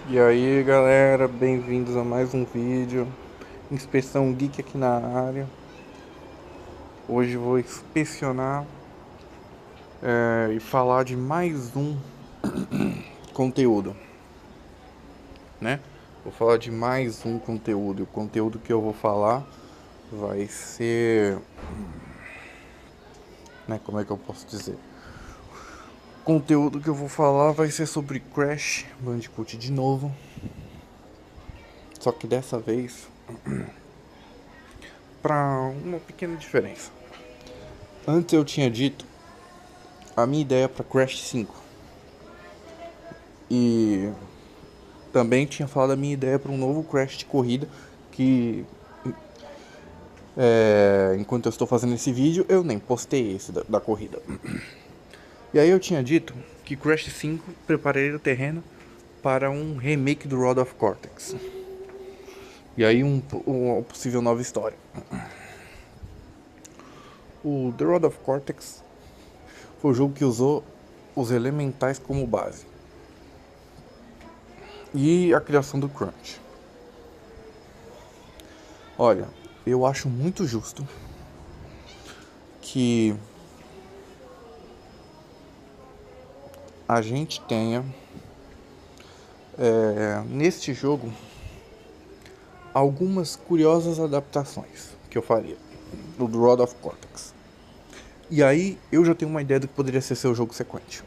E aí galera, bem-vindos a mais um vídeo. Inspeção Geek aqui na área. Hoje vou inspecionar e falar de mais um conteúdo, né? Vou falar de mais um conteúdo. E o conteúdo que eu vou falar vai ser, né? Como é que eu posso dizer? O conteúdo que eu vou falar vai ser sobre Crash Bandicoot de novo. Só que dessa vez para uma pequena diferença. Antes eu tinha dito a minha ideia para Crash 5. E também tinha falado a minha ideia para um novo Crash de corrida que enquanto eu estou fazendo esse vídeo eu nem postei esse da corrida. E aí eu tinha dito que Crash 5 prepararia o terreno para um remake do Rod of Cortex. E aí uma possível nova história. O The Rod of Cortex foi o jogo que usou os elementais como base. E a criação do Crunch. Olha, eu acho muito justo que a gente tenha neste jogo algumas curiosas adaptações que eu faria do Rod of Cortex. E aí eu já tenho uma ideia do que poderia ser seu jogo sequente.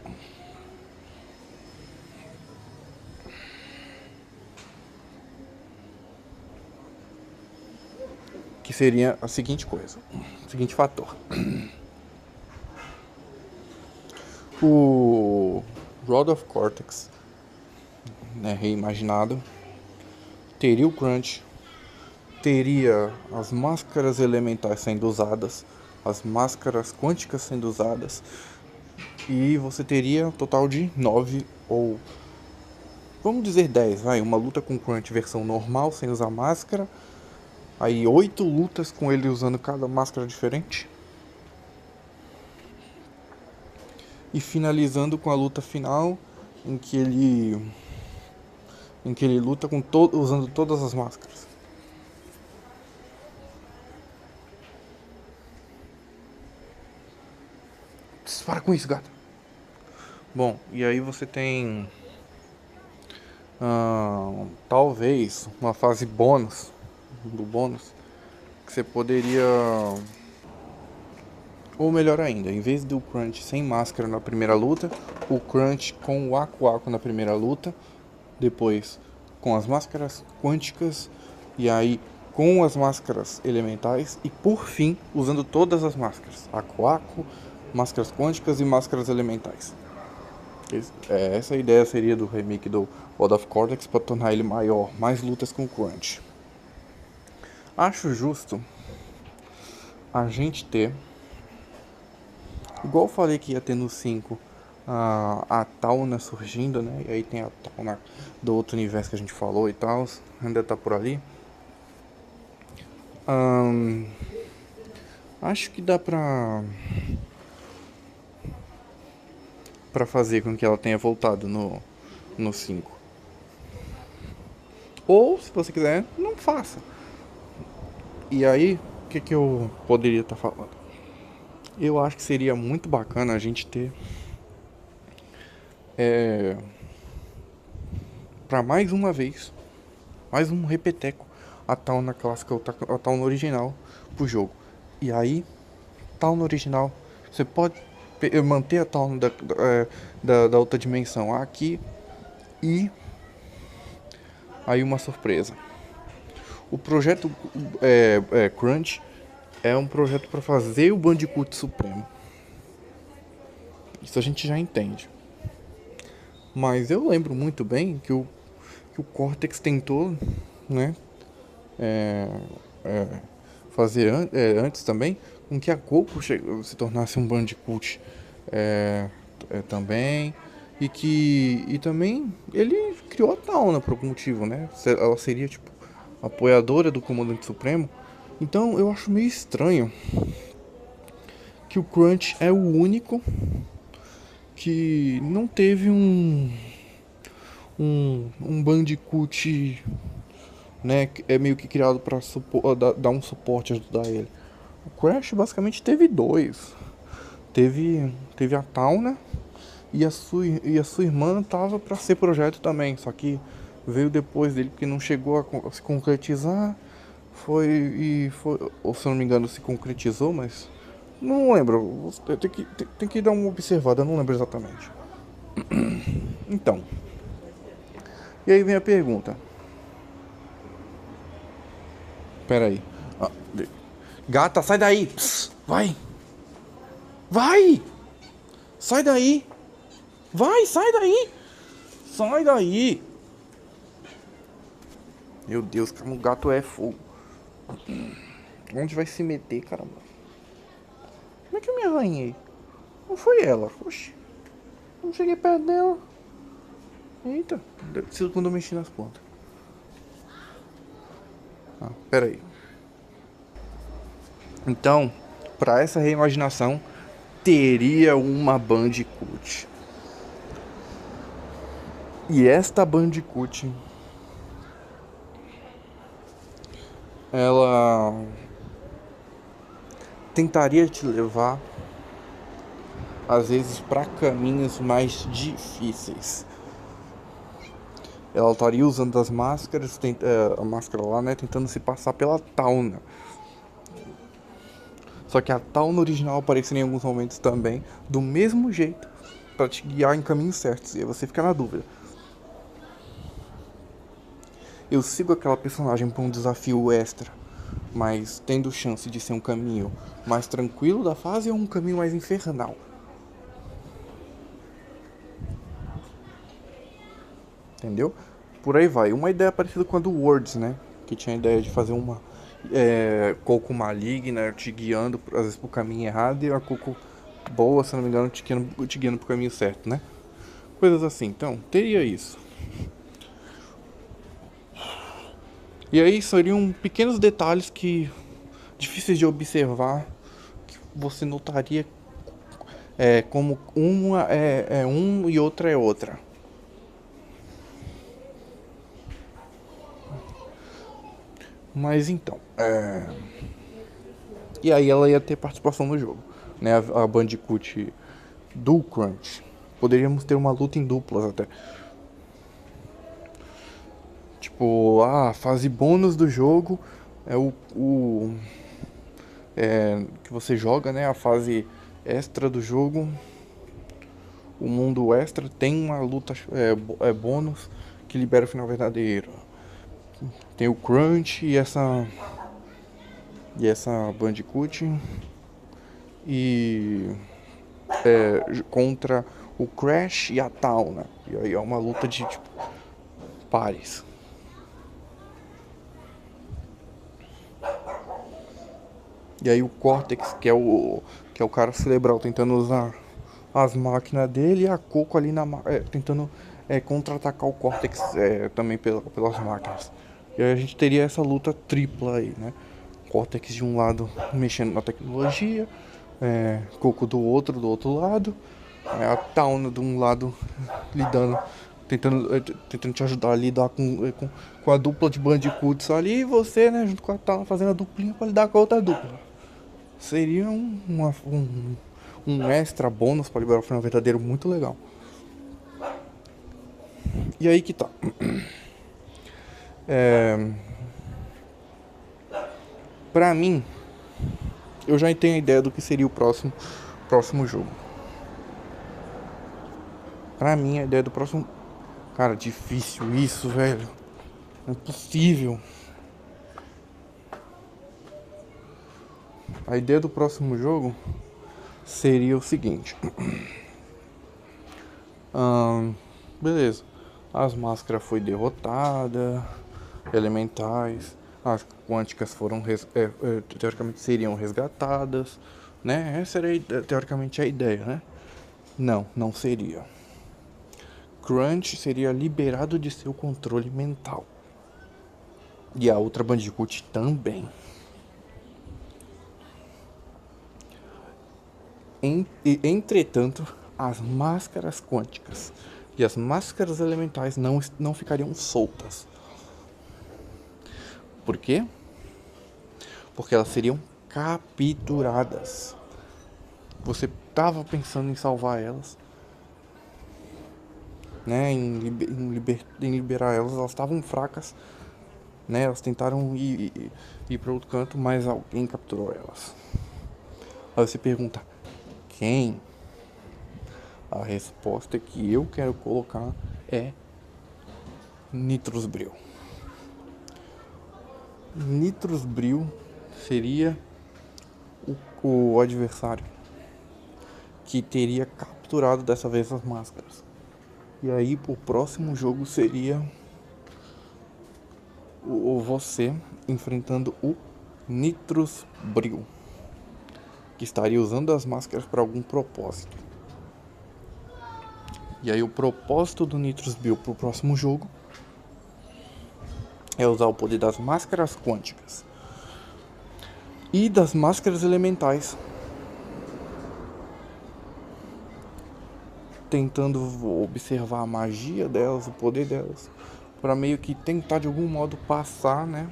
Que seria a seguinte coisa, o seguinte fator. O Rod of Cortex, né, reimaginado, teria o Crunch, teria as máscaras elementais sendo usadas, as máscaras quânticas sendo usadas, e você teria um total de 9 ou vamos dizer 10, vai, uma luta com Crunch versão normal sem usar máscara, aí 8 lutas com ele usando cada máscara diferente, e finalizando com a luta final em que ele luta com usando todas as máscaras. Para com isso, gato. Bom, e aí você tem talvez uma fase bônus do bônus que você poderia, ou melhor ainda, em vez do Crunch sem máscara na primeira luta, o Crunch com o Aku Aku na primeira luta, depois com as máscaras quânticas e aí com as máscaras elementais e por fim usando todas as máscaras, Aku Aku, máscaras quânticas e máscaras elementais. Essa ideia seria do remake do World of Cortex para tornar ele maior, mais lutas com o Crunch. Acho justo a gente ter, igual eu falei que ia ter no 5, a Tauna surgindo, né? E aí tem a Tauna do outro universo que a gente falou e tal, ainda tá por ali. Acho que dá pra fazer com que ela tenha voltado no 5. Ou, se você quiser, não faça. E aí, o que eu poderia estar falando? Eu acho que seria muito bacana a gente ter para mais uma vez, mais um repeteco, a Tauna clássica, a Tauna original pro jogo. E aí, Tauna original, você pode manter a Tauna da outra dimensão aqui e aí uma surpresa. O projeto Crunch é um projeto para fazer o Bandicoot Supremo. Isso a gente já entende. Mas eu lembro muito bem que o Cortex tentou, né, fazer antes também com que a Coco se tornasse um Bandicoot também. E também ele criou a Tauna por algum motivo, né? Ela seria tipo apoiadora do Comandante Supremo. Então eu acho meio estranho que o Crunch é o único que não teve um Bandicoot, né, que é meio que criado pra dar um suporte, ajudar ele. O Crash basicamente teve dois. Teve a Tauna e a sua irmã tava pra ser projeto também, só que veio depois dele porque não chegou a se concretizar. Foi, ou se eu não me engano, se concretizou, mas não lembro. Tem que dar uma observada, eu não lembro exatamente. Então, e aí vem a pergunta. Pera aí. Ah, gata, sai daí! Psst, vai! Vai! Sai daí! Vai, sai daí! Sai daí! Meu Deus, como o gato é fogo. Onde vai se meter, caramba? Como é que eu me arranhei? Não foi ela. Oxi. Não cheguei perto dela. Eita. Deve ser quando eu mexi nas pontas. Ah, pera aí. Então, para essa reimaginação, teria uma Bandicoot. E esta Bandicoot, ela tentaria te levar, às vezes, para caminhos mais difíceis. Ela estaria usando as máscaras, a máscara lá, né, tentando se passar pela Tauna. Só que a Tauna original apareceria em alguns momentos também, do mesmo jeito, para te guiar em caminhos certos. E aí você fica na dúvida. Eu sigo aquela personagem para um desafio extra, mas tendo chance de ser um caminho mais tranquilo da fase ou um caminho mais infernal. Entendeu? Por aí vai. Uma ideia parecida com a do Words, né? Que tinha a ideia de fazer uma Coco maligna te guiando, às vezes, pro caminho errado, e a Coco boa, se não me engano, te guiando pro caminho certo, né? Coisas assim. Então, teria isso. E aí seriam pequenos detalhes que difíceis de observar, que você notaria como uma é um e outra é outra. Mas então, e aí ela ia ter participação no jogo, né? A Bandicoot do Crunch. Poderíamos ter uma luta em duplas até. Tipo, a fase bônus do jogo é que você joga, né? A fase extra do jogo, o mundo extra tem uma luta bônus que libera o final verdadeiro. Tem o Crunch e essa Bandicoot e contra o Crash e a Tauna. E aí é uma luta de tipo pares. E aí o Cortex, que é o cara cerebral tentando usar as máquinas dele, e a Coco ali tentando contra-atacar o Cortex também pelas máquinas. E aí a gente teria essa luta tripla aí, né? Cortex de um lado mexendo na tecnologia, Coco do outro lado, a Tauna de um lado lidando, tentando te ajudar a lidar com a dupla de bandicoots ali, e você, né, junto com a Tauna fazendo a duplinha pra lidar com a outra dupla. Seria um extra bônus pra liberar o final verdadeiro muito legal. E aí que tá. Pra mim, eu já tenho a ideia do que seria o próximo jogo. Pra mim, a ideia do próximo. Cara, difícil isso, velho. Não é possível. A ideia do próximo jogo seria o seguinte. Beleza. As máscaras foi derrotada. Elementais. As quânticas foram teoricamente seriam resgatadas, né? Essa era teoricamente a ideia, né? Não, não seria. Crunch seria liberado de seu controle mental. E a outra Bandicoot também. Entretanto, as máscaras quânticas E as máscaras elementais não ficariam soltas. Por quê? Porque elas seriam capturadas. Você estava pensando em salvar elas, né? Em liberar elas. Elas estavam fracas, né? Elas tentaram ir para outro canto, mas alguém capturou elas. Aí você pergunta, quem? A resposta que eu quero colocar é Nitrus Bril. Nitrus Bril seria o adversário que teria capturado dessa vez as máscaras. E aí o próximo jogo seria você enfrentando o Nitrus Bril, que estaria usando as máscaras para algum propósito. E aí o propósito do Nitrus Bril pro próximo jogo é usar o poder das máscaras quânticas e das máscaras elementais, tentando observar a magia delas, o poder delas, para meio que tentar de algum modo passar, né,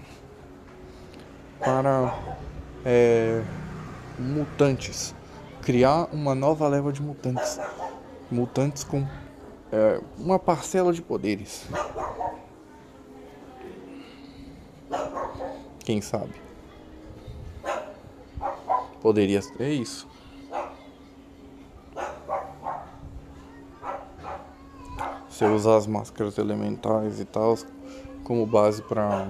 para mutantes, criar uma nova leva de mutantes com uma parcela de poderes. Quem sabe? Poderia ser isso. Você usar as máscaras elementais e tal como base para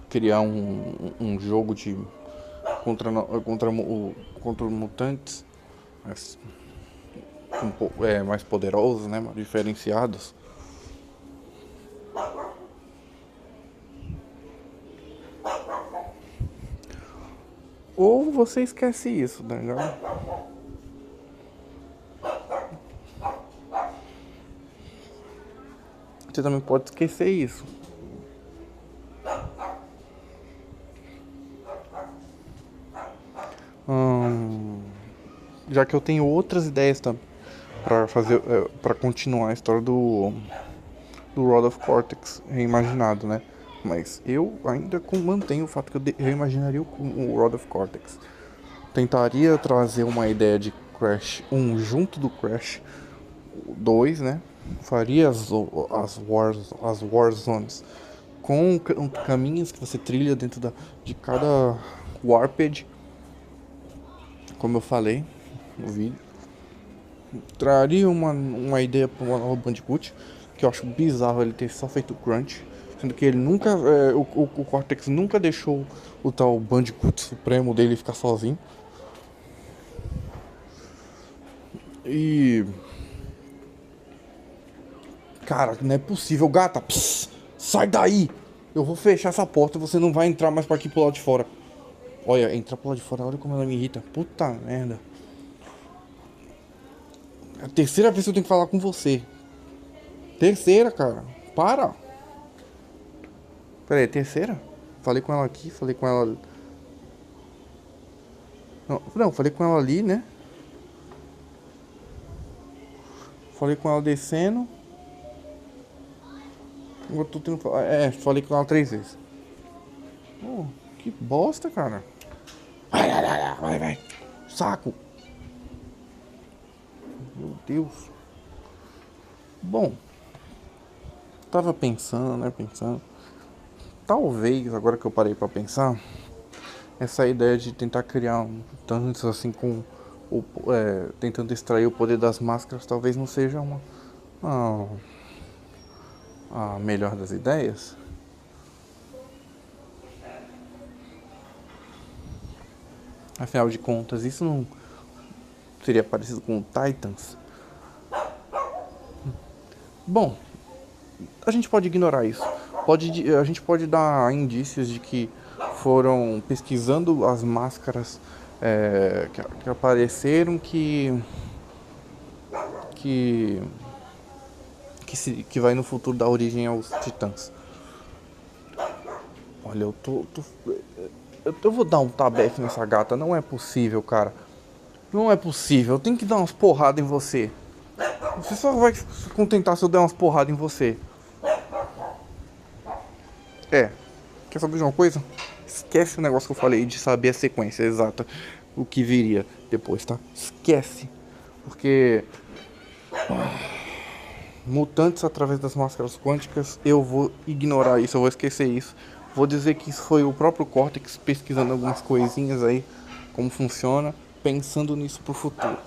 criar um jogo de contra mutantes mais poderosos, né, mais diferenciados. Ou você esquece isso, tá ligado? Você também pode esquecer isso. Já que eu tenho outras ideias para fazer, para continuar a história do Rod of Cortex reimaginado, né? Mas eu ainda mantenho o fato que eu reimaginaria o Rod of Cortex. Tentaria trazer uma ideia de Crash 1 junto do Crash 2, né? Faria as War Zones com caminhos que você trilha dentro de cada Warped, como eu falei no vídeo. Traria uma ideia para o Bandicoot, que eu acho bizarro ele ter só feito Crunch, sendo que ele nunca, o Cortex nunca deixou o tal Bandicoot Supremo dele ficar sozinho. E cara, não é possível, gata, sai daí, eu vou fechar essa porta e você não vai entrar mais pra aqui pro lado de fora. Olha, entrar pro lado de fora, olha como ela me irrita, puta merda. É a terceira vez que eu tenho que falar com você. Terceira, cara. Para. Pera aí, terceira? Falei com ela aqui, falei com ela... Não, falei com ela ali, né? Falei com ela descendo. Eu tô tendo... falei com ela 3 vezes. Oh, que bosta, cara. Vai. Saco. Meu Deus. Bom. Tava pensando, né? Talvez, agora que eu parei pra pensar, essa ideia de tentar criar tantos assim tentando extrair o poder das máscaras, talvez não seja a melhor das ideias. Afinal de contas, isso não seria parecido com o Titans? Bom, a gente pode ignorar isso. A gente pode dar indícios de que foram pesquisando as máscaras que apareceram que vai no futuro dar origem aos titãs. Olha, eu vou dar um tabefe nessa gata, não é possível, cara. Não é possível, eu tenho que dar umas porradas em você. Você só vai se contentar se eu der umas porradas em você. Quer saber de uma coisa? Esquece o negócio que eu falei de saber a sequência exata, o que viria depois, tá? Esquece. Porque mutantes através das máscaras quânticas, eu vou ignorar isso, eu vou esquecer isso. Vou dizer que isso foi o próprio Cortex pesquisando algumas coisinhas aí, como funciona, pensando nisso pro futuro.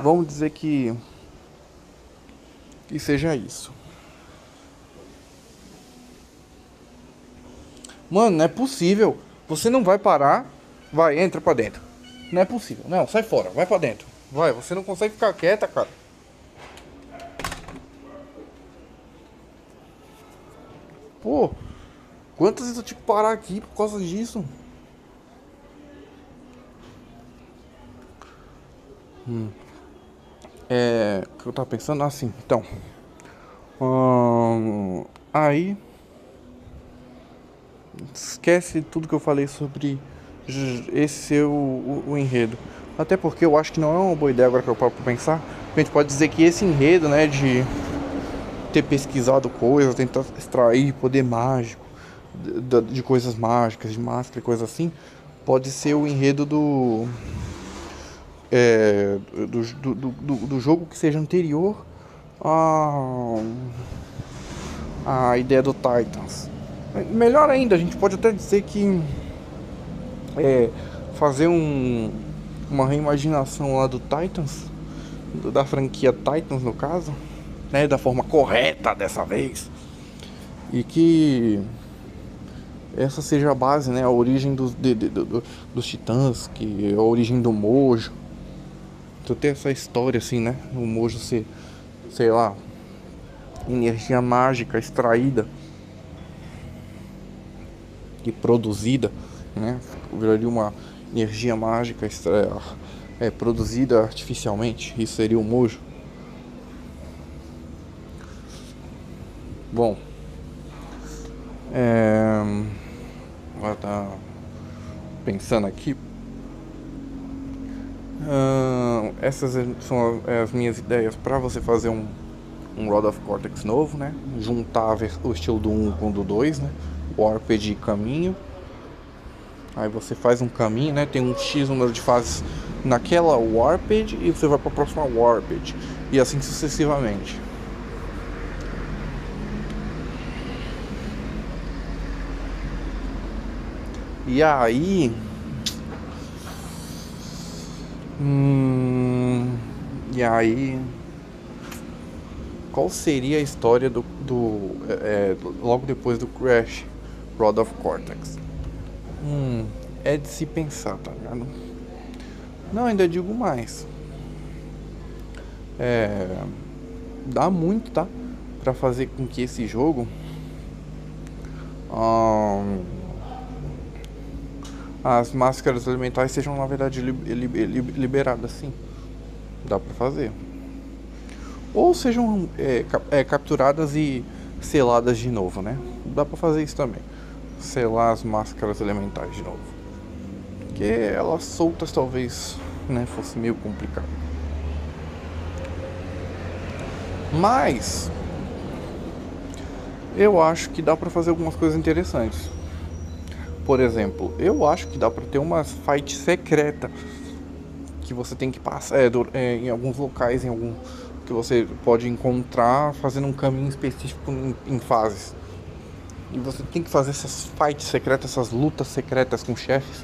Vamos dizer que seja isso. Mano, não é possível. Você não vai parar. Vai, entra pra dentro. Não é possível. Não, sai fora. Vai pra dentro. Vai, você não consegue ficar quieta, cara. Pô, quantas vezes eu tive que parar aqui por causa disso? O que eu tava pensando? Assim, então. Aí. Esquece tudo que eu falei sobre esse ser o enredo. Até porque eu acho que não é uma boa ideia agora que eu paro pra pensar. A gente pode dizer que esse enredo, né, de ter pesquisado coisas, tentar extrair poder mágico de coisas mágicas, de máscara e coisa assim, pode ser o enredo do jogo que seja anterior a, a ideia do Titans. Melhor ainda, a gente pode até dizer que fazer uma reimaginação lá do Titans, da franquia Titans no caso, né, da forma correta dessa vez, e que essa seja a base, né, a origem dos Titãs, que é a origem do Mojo. Então tem essa história assim, né, o Mojo ser, sei lá, energia mágica extraída e produzida, né, viraria uma energia mágica produzida artificialmente. Isso seria o Mojo. Bom, agora tá pensando aqui. Essas são as minhas ideias para você fazer um Rod of Cortex novo, né? Juntar o estilo do 1 com o do 2, né? Warped e caminho. Aí você faz um caminho, né? Tem um X número de fases naquela Warped e você vai para a próxima Warped. E assim sucessivamente. E aí... E aí... Qual seria a história logo depois do Crash Rod of Cortex? É de se pensar, tá ligado? Não, ainda digo mais. Dá muito, tá? Pra fazer com que esse jogo as máscaras elementais sejam na verdade liberadas, sim. Dá pra fazer. Ou sejam capturadas e seladas de novo, né? Dá pra fazer isso também. Selar as máscaras elementais de novo. Porque elas soltas talvez, né, fosse meio complicado. Mas eu acho que dá pra fazer algumas coisas interessantes. Por exemplo, eu acho que dá pra ter uma fight secreta que você tem que passar em alguns locais, que você pode encontrar fazendo um caminho específico em fases. E você tem que fazer essas fights secretas, essas lutas secretas com chefes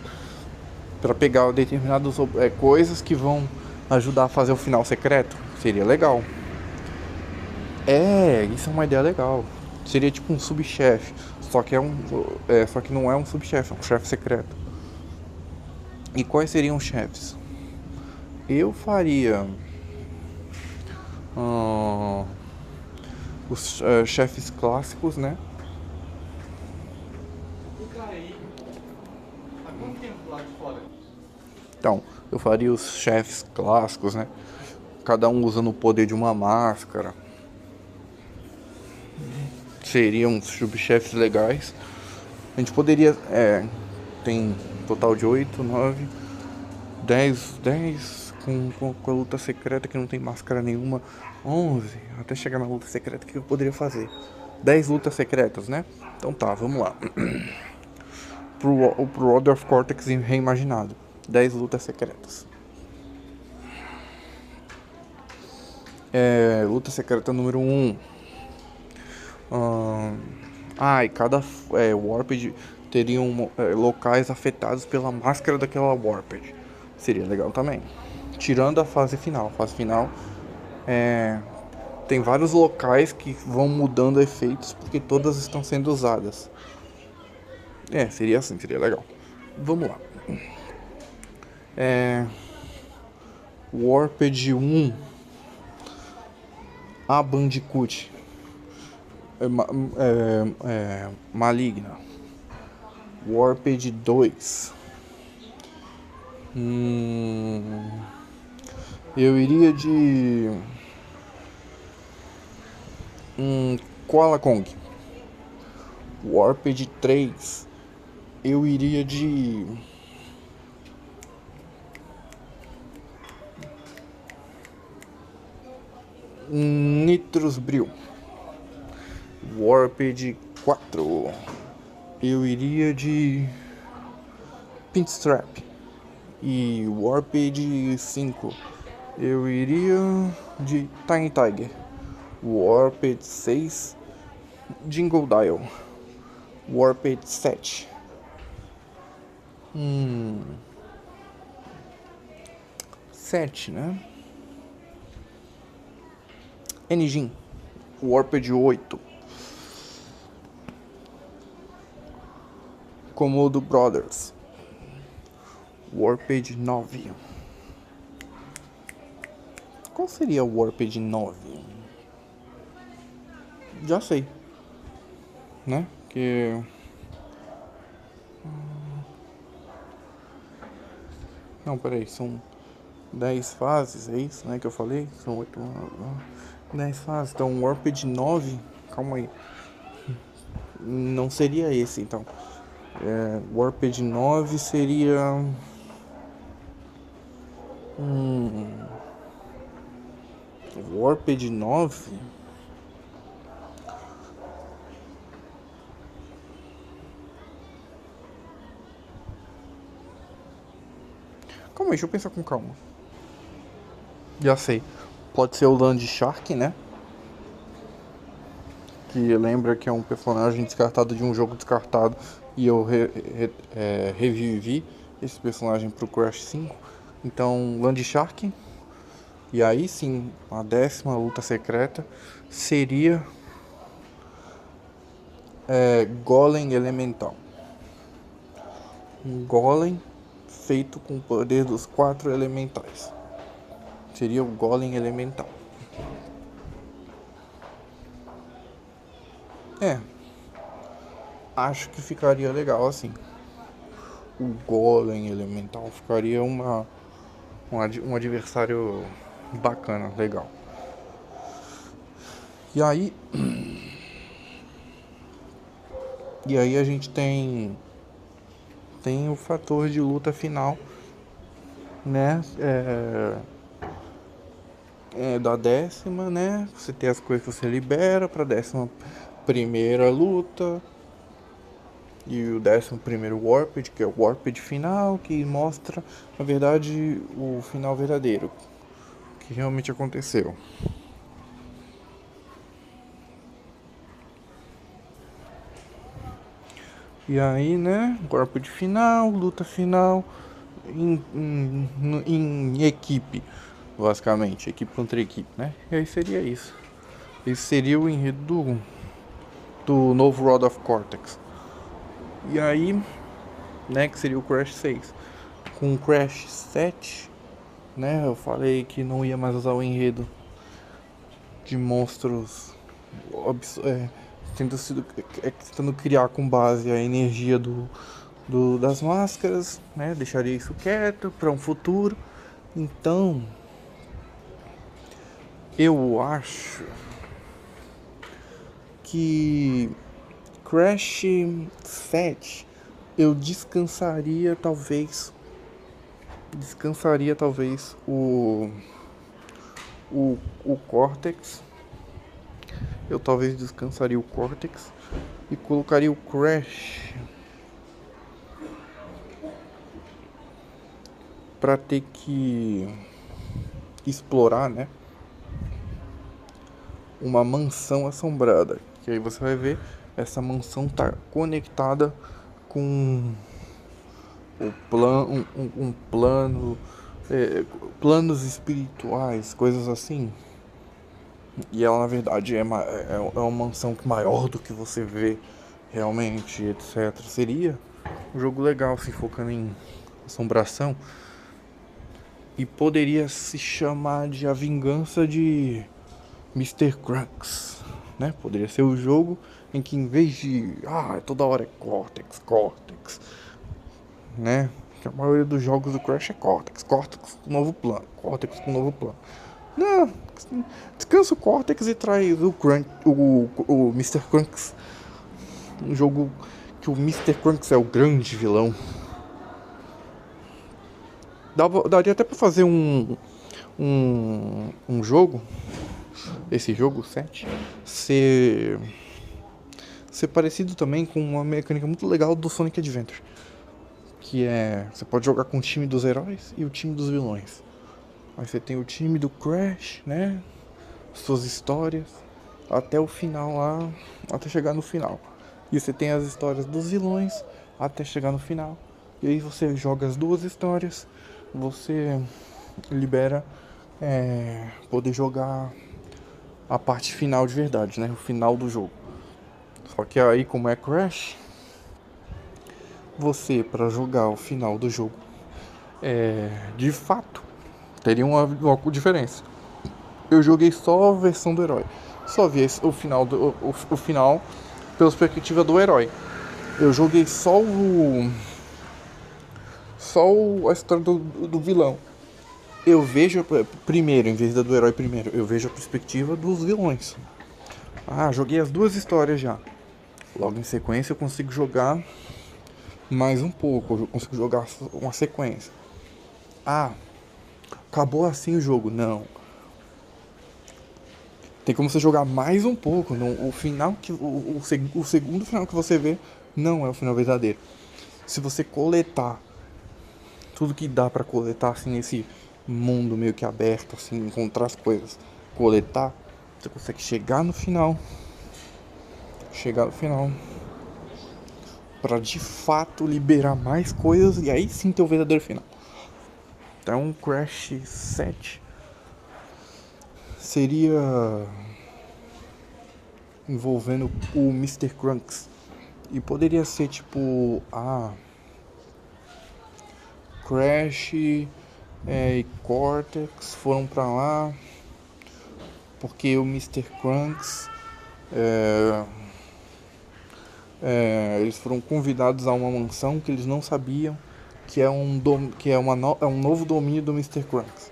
para pegar determinadas coisas que vão ajudar a fazer o final secreto. Seria legal. Isso é uma ideia legal. Seria tipo um subchefe, só que só que não é um subchefe, é um chefe secreto. E quais seriam os chefes? Eu faria os chefes clássicos, né? Então, eu faria os chefes clássicos, né? Cada um usando o poder de uma máscara. Seriam subchefes legais. A gente poderia. Tem um total de 8, 9, 10 com a luta secreta que não tem máscara nenhuma. 11, até chegar na luta secreta, que eu poderia fazer? 10 lutas secretas, né? Então tá, vamos lá. Pro Order of Cortex reimaginado. 10 lutas secretas. Luta secreta número 1. E cada Warped teriam locais afetados pela máscara daquela Warped. Seria legal também. Tirando a fase final. A fase final tem vários locais que vão mudando efeitos porque todas estão sendo usadas. Seria assim, seria legal. Vamos lá. Warped 1. A Bandicoot. Maligna. Warped 2. Eu iria de Koala Kong. Warped 3. Eu iria de Nitrous Bril. Warped 4. Eu iria de Pinstrap. E Warped 5. Eu iria de Tiny Tiger. Warped 6. Jingle Dial. Warped 7. 7, né? Engine. Warped 8. Komodo Brothers. Warped 9. Qual seria o Warped 9? Já sei, né? Que não, peraí, são 10 fases, é isso, né, que eu falei? São 8, 10 fases, então Warped 9, calma aí. Não seria esse, então. Warped 9 seria Warped 9. Calma aí, deixa eu pensar com calma. Já sei. Pode ser o Land Shark, né? Que lembra que é um personagem descartado de um jogo descartado. E eu revivi esse personagem pro Crash 5. Então, Land Shark. E aí sim, a 10ª luta secreta seria Golem Elemental. Um Golem feito com o poder dos 4 elementais. Seria o Golem Elemental. Acho que ficaria legal assim. O Golem Elemental ficaria um adversário bacana, legal. E aí a gente tem o fator de luta final, né? Da 10ª, né? Você tem as coisas que você libera pra 11ª luta. E o 11º Warped, que é o Warped final, que mostra, na verdade, o final verdadeiro, que realmente aconteceu. E aí, né, Warped final, luta final, em equipe, basicamente, equipe contra equipe, né? E aí seria isso. Esse seria o enredo do novo Rod of Cortex. E aí, né, que seria o Crash 6. Com o Crash 7, né, eu falei que não ia mais usar o enredo de monstros tentando criar com base a energia das máscaras, né, deixaria isso quieto para um futuro. Então, eu acho que Crash 7 eu descansaria talvez descansaria talvez o Cortex. Eu talvez descansaria o Cortex e colocaria o Crash para ter que explorar, né? Uma mansão assombrada. Que aí você vai ver, essa mansão tá conectada com o plano, um plano, planos espirituais, coisas assim. E ela na verdade é uma mansão maior do que você vê realmente, etc. Seria um jogo legal, se focando em assombração. E poderia se chamar de A Vingança de Mr. Crunks, né? Poderia ser o jogo em que em vez de toda hora é Cortex, Cortex, né? Que a maioria dos jogos do Crash é Cortex, Cortex com novo plano, Cortex com novo plano. Não, descansa o Cortex e traz o Crunch, o Mr. Crunks. Um jogo que o Mr. Crunks é o grande vilão. Daria até pra fazer um jogo, esse jogo 7, ser parecido também com uma mecânica muito legal do Sonic Adventure. Que é, você pode jogar com o time dos heróis e o time dos vilões. Aí você tem o time do Crash, né? Suas histórias, até o final lá, até chegar no final. E você tem as histórias dos vilões até chegar no final. E aí você joga as duas histórias, você libera poder jogar a parte final de verdade, né? O final do jogo. Só que aí, como é Crash, você, para jogar o final do jogo, de fato, teria uma diferença. Eu joguei só a versão do herói. Só vi o final, o final pela perspectiva do herói. Eu joguei só a história do vilão. Eu vejo primeiro, em vez da do herói primeiro, eu vejo a perspectiva dos vilões. Joguei as duas histórias já. Logo em sequência eu consigo jogar mais um pouco, eu consigo jogar uma sequência. Acabou assim o jogo? Não. Tem como você jogar mais um pouco. O final que o segundo final que você vê não é o final verdadeiro. Se você coletar tudo que dá pra coletar assim nesse mundo meio que aberto, assim, encontrar as coisas, coletar, você consegue chegar no final para de fato liberar mais coisas e aí sim ter o verdadeiro final. Então Crash 7 seria envolvendo o Mr. Crunks. E poderia ser tipo Crash e Cortex foram pra lá porque o Mr. Crunks eles foram convidados a uma mansão que eles não sabiam que é um novo domínio do Mr. Crunks.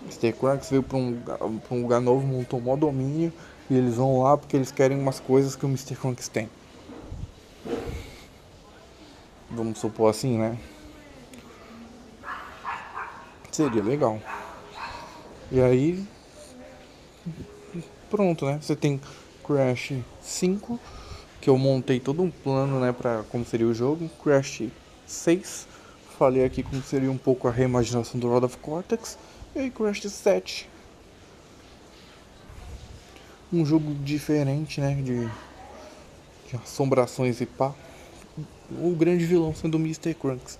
Mr. Crunks veio pra um lugar novo, montou um maior domínio e eles vão lá porque eles querem umas coisas que o Mr. Crunks tem. Vamos supor assim, né? Seria legal. E aí, pronto, né? Você tem Crash 5, que eu montei todo um plano, né, pra como seria o jogo. Crash 6, falei aqui como seria um pouco a reimaginação do Rod of Cortex. E aí Crash 7, um jogo diferente, né, de assombrações e pá. O grande vilão sendo o Mr. Crunks.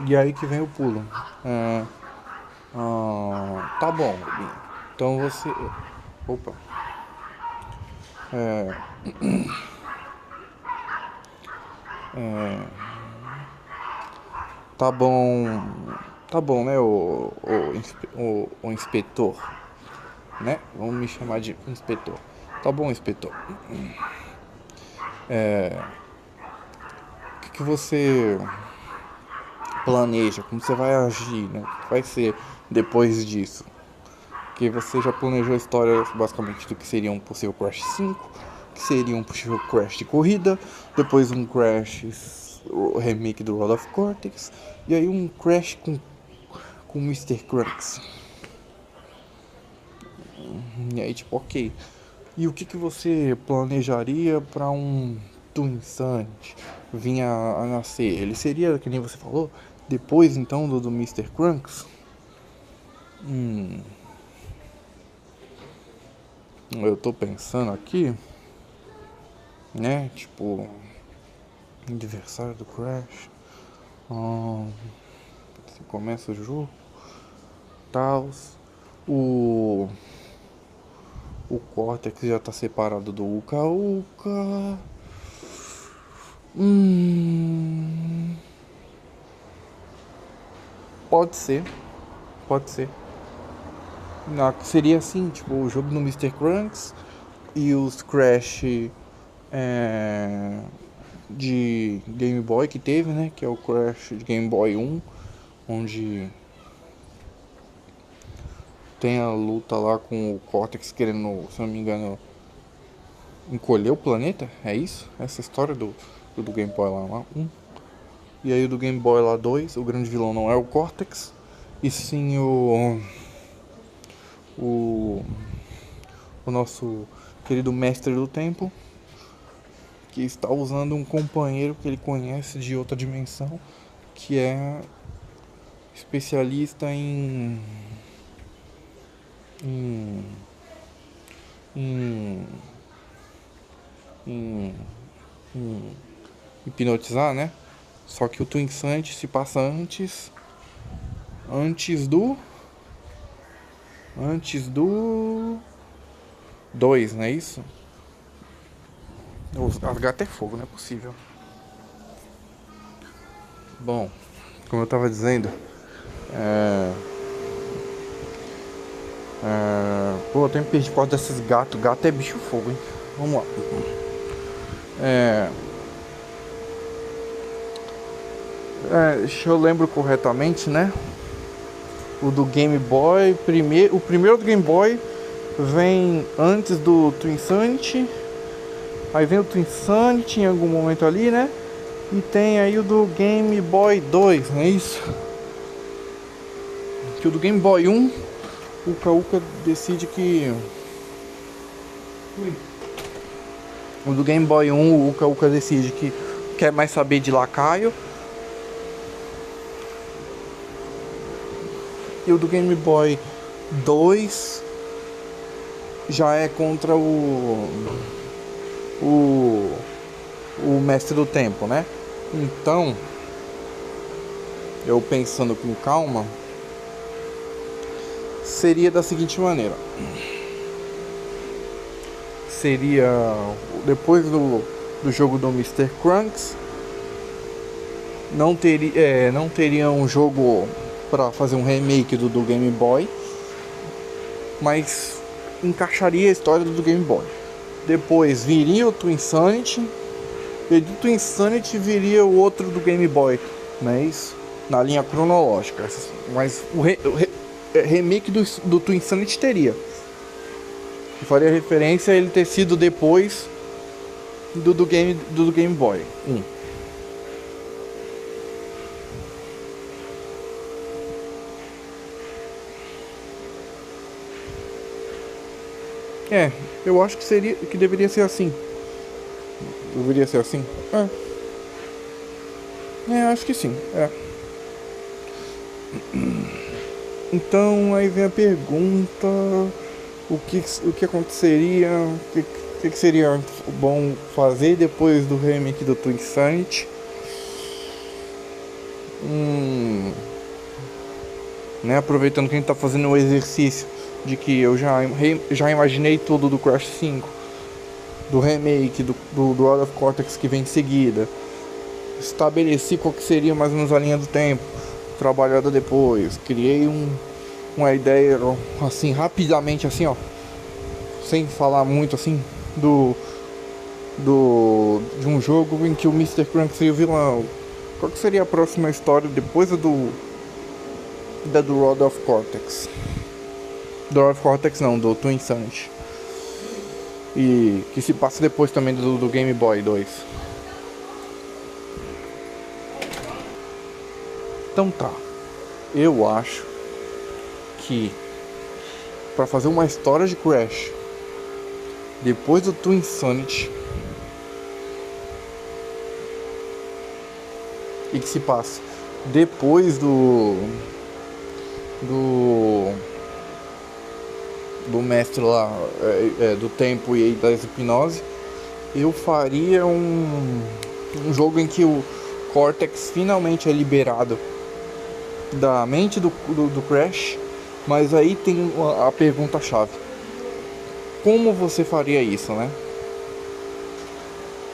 E aí que vem o pulo. Tá bom. Então você... Opa. Tá bom. Tá bom, né, o inspetor. Né? Vamos me chamar de inspetor. Tá bom, inspetor. O que você planeja? Como você vai agir, né? O que vai ser depois disso? Porque você já planejou a história basicamente do que seria um possível Crash 5, que seria um possível Crash de corrida, depois um Crash o remake do World of Cortex, e aí um Crash com Mr. Krunks. E aí tipo, ok. E o que você planejaria para um Twin Summit vir a nascer? Ele seria, que nem você falou, depois então do Mr. Krunks? Eu tô pensando aqui, né? Tipo, aniversário do Crash. Assim, começa o jogo, tal. O Cortex já tá separado do Uka Uka. Pode ser, pode ser. Seria assim, tipo, o jogo no Mr. Krunks e os Crash de Game Boy que teve, né? Que é o Crash de Game Boy 1, onde tem a luta lá com o Cortex querendo, se não me engano, encolher o planeta. É isso? Essa história do Game Boy lá 1. E aí o do Game Boy lá 2, o grande vilão não é o Cortex, e sim o nosso querido mestre do tempo, que está usando um companheiro que ele conhece de outra dimensão, que é especialista em hipnotizar, né? Só que o Twin Summit se passa antes do 2, não é isso? As gatas é fogo, não é possível. Bom, como eu tava dizendo, pô, eu tenho que perder por causa desses gatos. Gato é bicho fogo, hein? Vamos lá. Se eu lembro corretamente, né? O do Game Boy, o primeiro do Game Boy vem antes do Twin Summit. Aí vem o Twin Summit em algum momento ali, né? E tem aí o do Game Boy 2, não é isso? Que o do Game Boy 1, o Uka decide que... O do Game Boy 1, o Uka decide que quer mais saber de lacaio. E o do Game Boy 2 já é contra o Mestre do Tempo, né? Então, eu pensando com calma, seria da seguinte maneira. Seria depois do jogo do Mr. Krunks, não teria um jogo para fazer um remake do Game Boy, mas encaixaria a história do Game Boy. Depois viria o Twin Summit, e do Twin Summit viria o outro do Game Boy, não é isso? Na linha cronológica. Mas o remake do Twin Summit teria. Eu faria referência a ele ter sido depois do Game Boy 1. Eu acho que deveria ser assim. Deveria ser assim? Acho que sim. Então aí vem a pergunta: o que aconteceria? O que seria bom fazer depois do remake do Twin Summit? Né, aproveitando que a gente tá fazendo o exercício de que eu já imaginei tudo do Crash 5, do remake, do World of Cortex que vem em seguida. Estabeleci qual que seria mais ou menos a linha do tempo trabalhada depois. Criei uma ideia assim, rapidamente assim, ó, sem falar muito assim, de um jogo em que o Mr. Krunks seria o vilão. Qual que seria a próxima história depois do World of Cortex? Do World of Cortex não, do Twin Summit. e que se passa depois também do Game Boy 2. Então tá, eu acho que para fazer uma história de Crash depois do Twinsanity e que se passa depois do mestre lá, do tempo e da hipnose, eu faria um jogo em que o Cortex finalmente é liberado da mente do Crash. Mas aí tem a pergunta-chave: como você faria isso, né?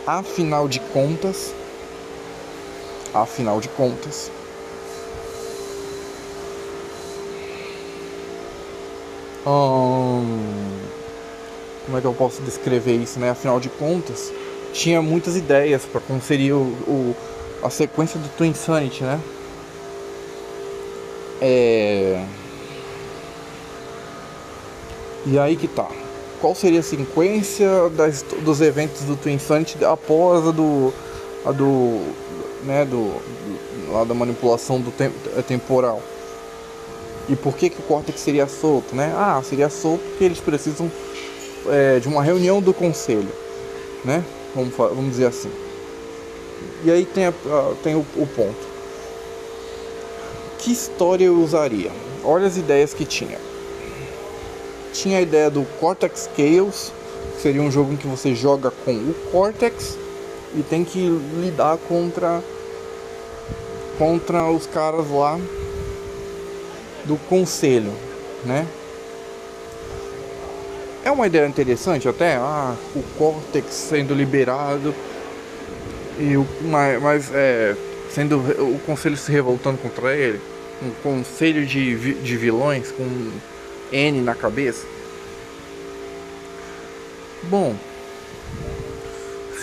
Afinal de contas, como é que eu posso descrever isso, né? Afinal de contas, tinha muitas ideias para como seria a sequência do Twinsanity, né? E aí que tá. Qual seria a sequência dos eventos do Twinsanity após lá da manipulação temporal? E por que o Cortex seria solto, né? Seria solto porque eles precisam de uma reunião do conselho, né? Vamos dizer assim. E aí tem o ponto. Que história eu usaria? Olha as ideias que tinha. Tinha a ideia do Cortex Chaos, que seria um jogo em que você joga com o Cortex e tem que lidar contra os caras lá do conselho, né? É uma ideia interessante até, o Cortex sendo liberado e sendo o conselho se revoltando contra ele, um conselho de vilões com N na cabeça. Bom,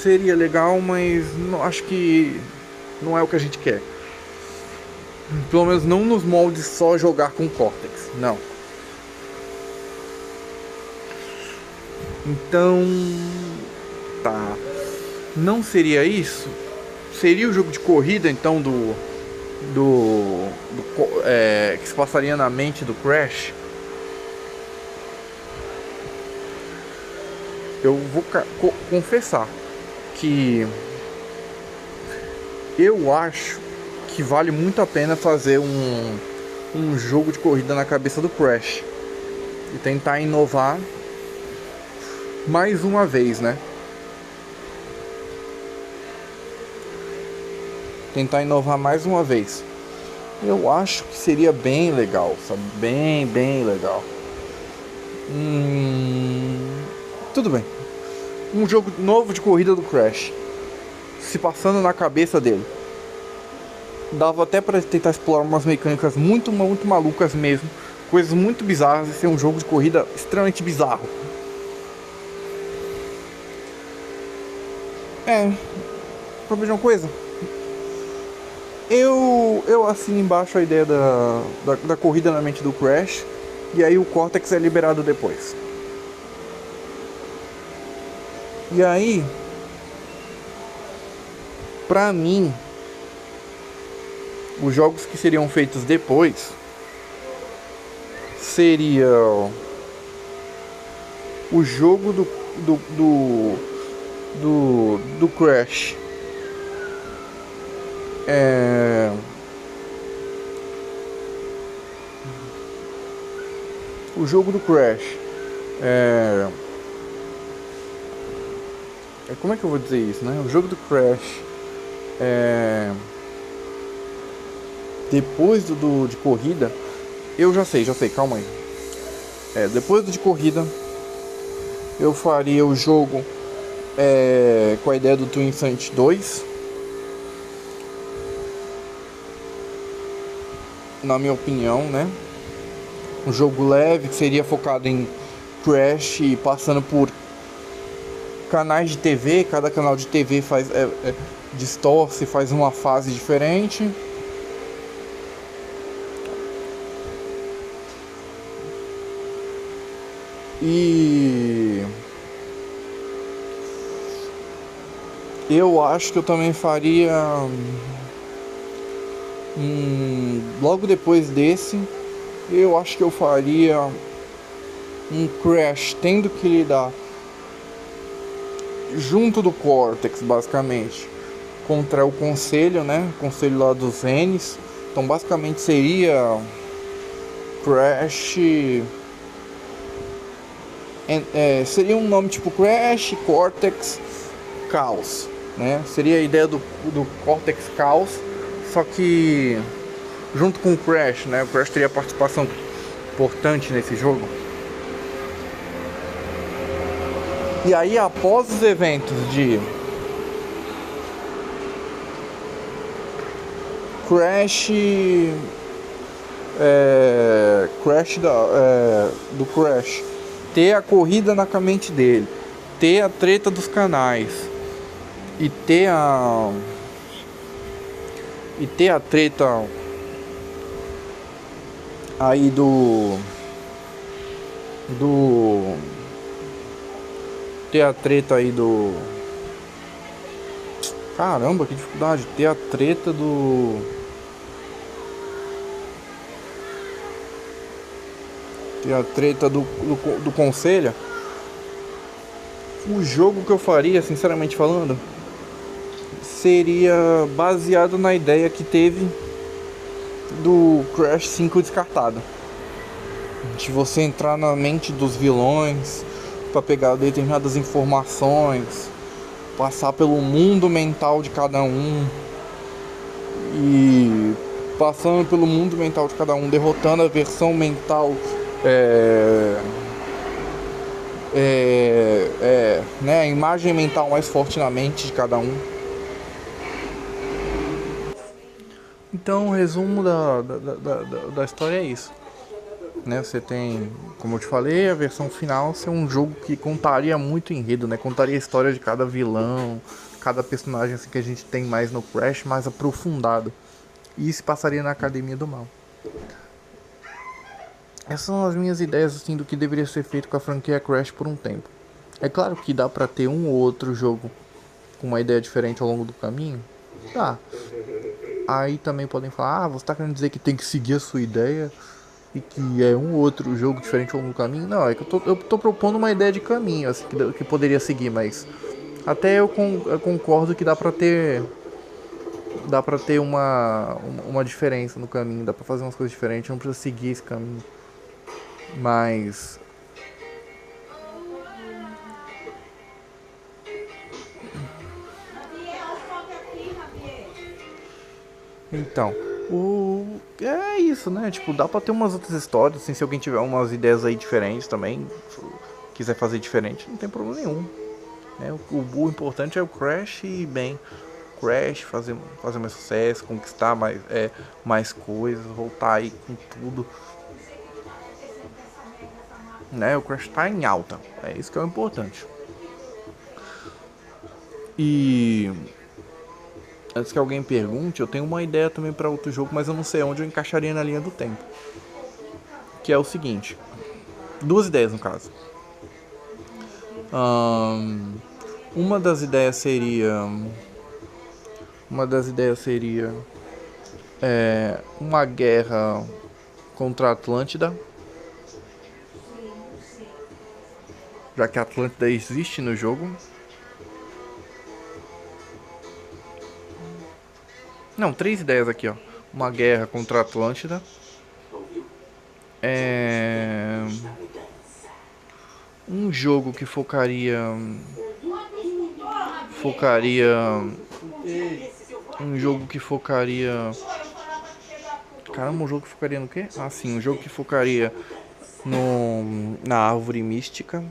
seria legal, mas acho que não é o que a gente quer. Pelo menos não nos moldes só jogar com Cortex, não. Então, tá. Não seria isso? Seria o jogo de corrida então que se passaria na mente do Crash? Eu vou confessar que eu acho que vale muito a pena fazer um jogo de corrida na cabeça do Crash e tentar inovar mais uma vez, né? Tentar inovar mais uma vez. Eu acho que seria bem legal, sabe? Bem legal. Tudo bem. Um jogo novo de corrida do Crash se passando na cabeça dele. Dava até pra tentar explorar umas mecânicas muito malucas mesmo. Coisas muito bizarras e ser um jogo de corrida extremamente bizarro. Pra ver uma coisa, eu assino embaixo a ideia da corrida na mente do Crash. E aí o Cortex é liberado depois. E aí, pra mim, os jogos que seriam feitos depois seria o jogo do Crash, o jogo do Crash como é que eu vou dizer isso, né? O jogo do Crash depois de corrida, eu já sei, calma aí. Depois do de corrida, eu faria o jogo com a ideia do Twinsanity 2. Na minha opinião, né? Um jogo leve que seria focado em Crash e passando por canais de TV. Cada canal de TV distorce, faz uma fase diferente. E Eu acho que eu também faria logo depois desse, eu acho que eu faria um Crash tendo que lidar junto do Cortex, basicamente, contra o Conselho, né? O Conselho lá dos N's. Então, basicamente, seria Crash. Seria um nome tipo Crash, Cortex, Chaos, né? Seria a ideia do Cortex Chaos, só que junto com o Crash, né? O Crash teria participação importante nesse jogo. E aí, após os eventos de Crash, do Crash, ter a corrida na mente dele, ter a treta dos canais e ter a treta aí ter a treta aí do caramba, que dificuldade, ter a treta do conselho. O jogo que eu faria, sinceramente falando, seria baseado na ideia que teve do Crash 5 descartado, de você entrar na mente dos vilões para pegar determinadas informações, passar pelo mundo mental de cada um e passando pelo mundo mental de cada um, derrotando a versão mental né, a imagem mental mais forte na mente de cada um. Então, o resumo da história é isso, né? Você tem, como eu te falei, a versão final ser um jogo que contaria muito enredo, né? Contaria a história de cada vilão, cada personagem assim que a gente tem mais no Crash, mais aprofundado. E se passaria na Academia do Mal. Essas são as minhas ideias assim do que deveria ser feito com a franquia Crash por um tempo. É claro que dá pra ter um ou outro jogo com uma ideia diferente ao longo do caminho. Tá. Aí também podem falar, você tá querendo dizer que tem que seguir a sua ideia e que é um ou outro jogo diferente ao longo do caminho? Não, é que eu tô propondo uma ideia de caminho assim, que poderia seguir, mas até eu concordo que dá pra ter uma diferença no caminho, dá pra fazer umas coisas diferentes, não precisa seguir esse caminho. Mas então, é isso, né? Tipo, dá pra ter umas outras histórias, assim, se alguém tiver umas ideias aí diferentes também, quiser fazer diferente, não tem problema nenhum. Né? O importante é o Crash e bem, Crash, fazer mais sucesso, conquistar mais coisas, voltar aí com tudo. Né? O Crash tá em alta, é isso que é o importante. E antes que alguém pergunte, eu tenho uma ideia também para outro jogo, mas eu não sei onde eu encaixaria na linha do tempo. Que é o seguinte, duas ideias no caso. Uma das ideias seria uma guerra contra a Atlântida, já que a Atlântida existe no jogo. Não, três ideias aqui, ó. Uma guerra contra a Atlântida. Um jogo que focaria. Um jogo que focaria. Caramba, um jogo que focaria no quê? Ah, sim, um jogo que focaria na árvore mística.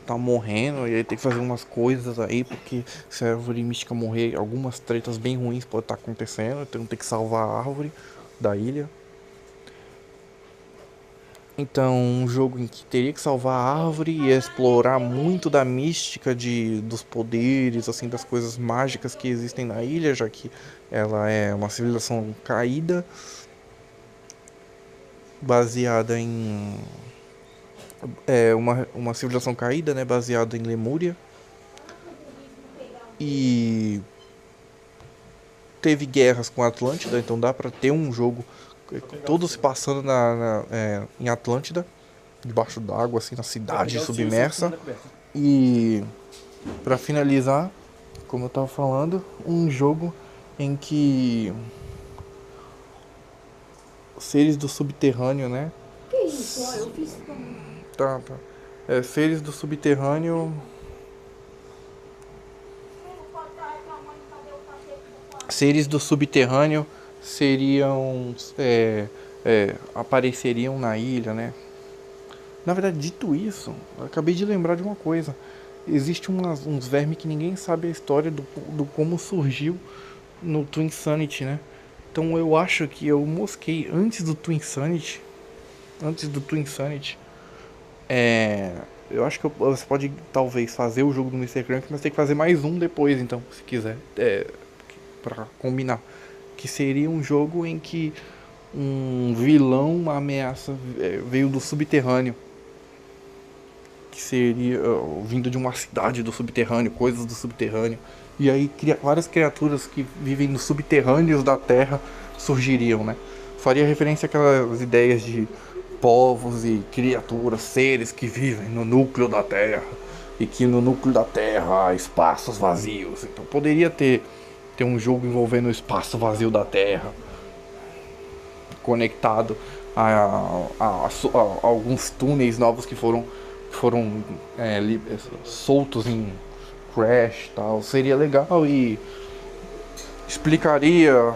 Tá morrendo e aí tem que fazer umas coisas aí, porque se a árvore mística morrer, algumas tretas bem ruins podem estar acontecendo, então tem que salvar a árvore da ilha. Então, um jogo em que teria que salvar a árvore e explorar muito da mística dos poderes, assim, das coisas mágicas que existem na ilha, já que ela é uma civilização caída, baseada em uma civilização caída, né, baseada em Lemúria. e teve guerras com a Atlântida, então dá pra ter um jogo todo se passando em Atlântida, debaixo d'água, assim, na cidade submersa. E pra finalizar, como eu tava falando, um jogo em que seres do subterrâneo, né? Que isso? Ó, eu fiz também. Tá. Seres do subterrâneo. Seres do subterrâneo seriam. Apareceriam na ilha, né? Na verdade, dito isso, eu acabei de lembrar de uma coisa. Existe uns vermes que ninguém sabe a história do como surgiu no Twin Sanity, né? Então eu acho que eu mosquei antes do Twin Sanity. Eu acho que você pode talvez fazer o jogo do Mr. Crank, mas tem que fazer mais um depois, então, se quiser. Pra combinar. Que seria um jogo em que um vilão, uma ameaça veio do subterrâneo. Que seria vindo de uma cidade do subterrâneo, coisas do subterrâneo. E aí várias criaturas que vivem nos subterrâneos da Terra surgiriam, né? Faria referência àquelas ideias de povos e criaturas, seres que vivem no núcleo da Terra. E que no núcleo da Terra há espaços vazios. Então poderia ter um jogo envolvendo o espaço vazio da Terra, conectado a alguns túneis novos que foram soltos em Crash e tal. Seria legal e explicaria.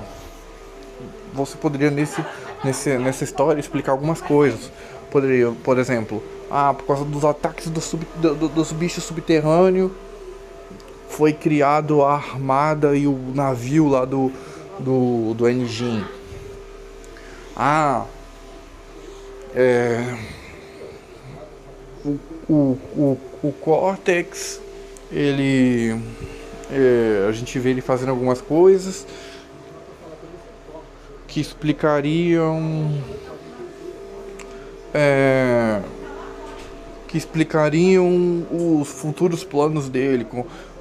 Você poderia nessa história explicar algumas coisas. Poderia, por exemplo, por causa dos ataques dos bichos subterrâneos, foi criado a armada e o navio lá do Engine. O Cortex, ele a gente vê ele fazendo algumas coisas que explicariam os futuros planos dele,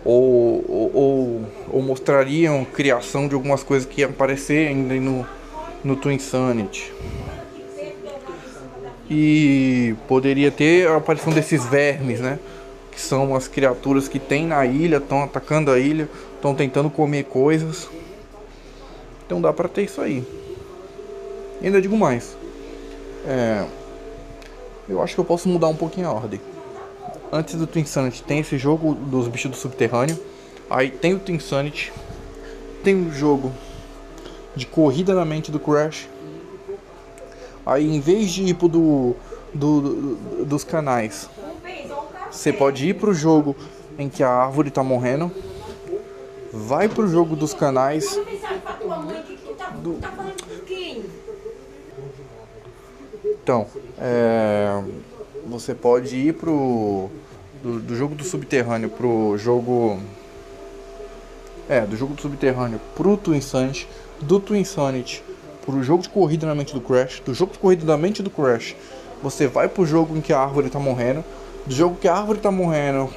ou mostrariam a criação de algumas coisas que iam aparecer ainda no Twin Sanity. E poderia ter a aparição desses vermes, né? Que são as criaturas que tem na ilha, estão atacando a ilha, estão tentando comer coisas. Então dá pra ter isso aí. E ainda digo mais. Eu acho que eu posso mudar um pouquinho a ordem. Antes do Twin Sanity tem esse jogo dos bichos do subterrâneo. Aí tem o Twin Sanity. Tem o jogo de corrida na mente do Crash. Aí em vez de ir pro dos canais, você pode ir pro jogo em que a árvore tá morrendo. Vai pro jogo dos canais. Então, você pode ir do jogo do subterrâneo pro jogo. Do jogo do subterrâneo pro Twin Sanity. Do Twin Sanity pro jogo de corrida na mente do Crash. Do jogo de corrida na mente do Crash, você vai pro jogo em que a árvore tá morrendo. Do jogo que a árvore tá morrendo,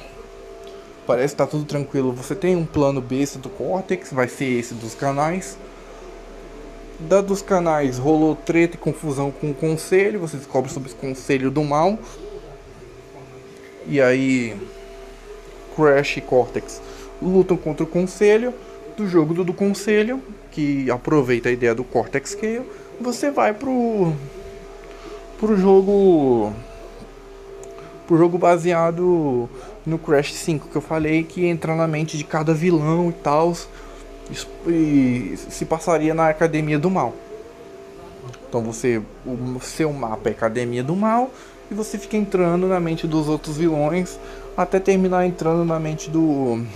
parece que tá tudo tranquilo. Você tem um plano besta do Cortex, vai ser esse dos canais. Dos canais rolou treta e confusão com o conselho. Você descobre sobre esse conselho do mal. E aí Crash e Cortex lutam contra o conselho. Do jogo do conselho, que aproveita a ideia do Cortex Scale, você vai pro jogo baseado no Crash 5 que eu falei, que entra na mente de cada vilão e tal, e se passaria na Academia do Mal. Então o seu mapa é Academia do Mal e você fica entrando na mente dos outros vilões até terminar entrando na mente do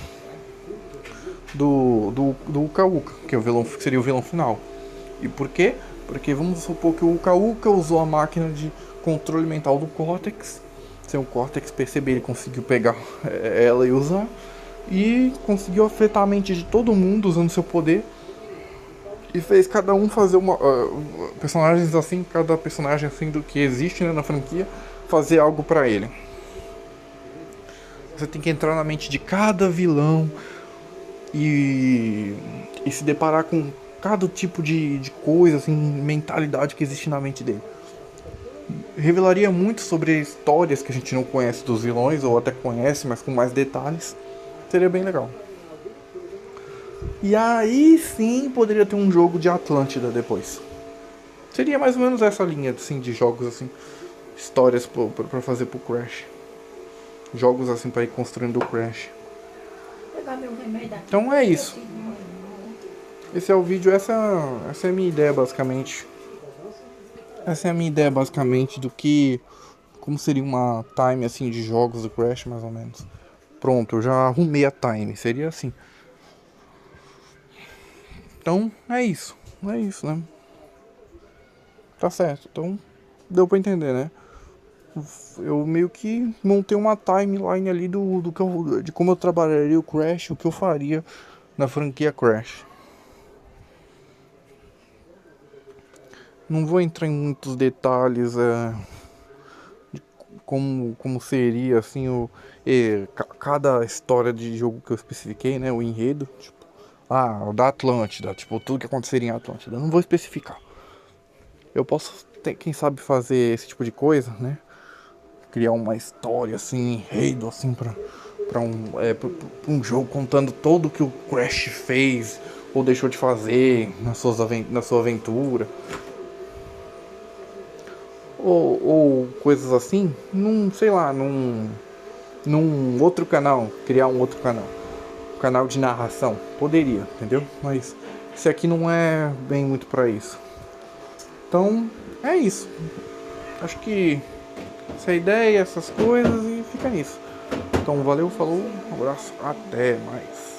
Uka Uka, que seria o vilão final. E por quê? Porque vamos supor que o Uka Uka usou a máquina de controle mental do Cortex. Sem o Cortex perceber, ele conseguiu pegar ela e usar. E conseguiu afetar a mente de todo mundo usando seu poder. E fez cada um fazer personagens assim, cada personagem assim do que existe, né, na franquia, fazer algo pra ele. Você tem que entrar na mente de cada vilão, e, e se deparar com cada tipo de coisa, assim, mentalidade que existe na mente dele. Revelaria muito sobre histórias que a gente não conhece dos vilões, ou até conhece, mas com mais detalhes. Seria bem legal. E aí sim poderia ter um jogo de Atlântida depois. Seria mais ou menos essa linha assim, de jogos assim, histórias pra fazer pro Crash. Jogos assim pra ir construindo o Crash. Pegar meu remédio aqui. Então é isso. Esse é o vídeo, essa é a minha ideia basicamente. Essa é a minha ideia basicamente do que, como seria uma time assim de jogos do Crash mais ou menos. Pronto, eu já arrumei a time, seria assim. Então é isso, né? Tá certo, então deu pra entender, né? Eu meio que montei uma timeline ali do que de como eu trabalharia o Crash, o que eu faria na franquia Crash. Não vou entrar em muitos detalhes de como seria assim cada história de jogo que eu especifiquei, né? O enredo, tipo, o da Atlântida, tipo, tudo que aconteceria em Atlântida. Eu não vou especificar. Eu posso, quem sabe, fazer esse tipo de coisa, né? Criar uma história assim, enredo assim pra um jogo contando todo o que o Crash fez ou deixou de fazer na sua aventura. Ou coisas assim, sei lá, num outro canal, criar um outro canal. Um canal de narração. Poderia, entendeu? Mas esse aqui não é bem muito pra isso. Então, é isso. Acho que essa é a ideia, essas coisas, e fica nisso. Então valeu, falou, um abraço, até mais.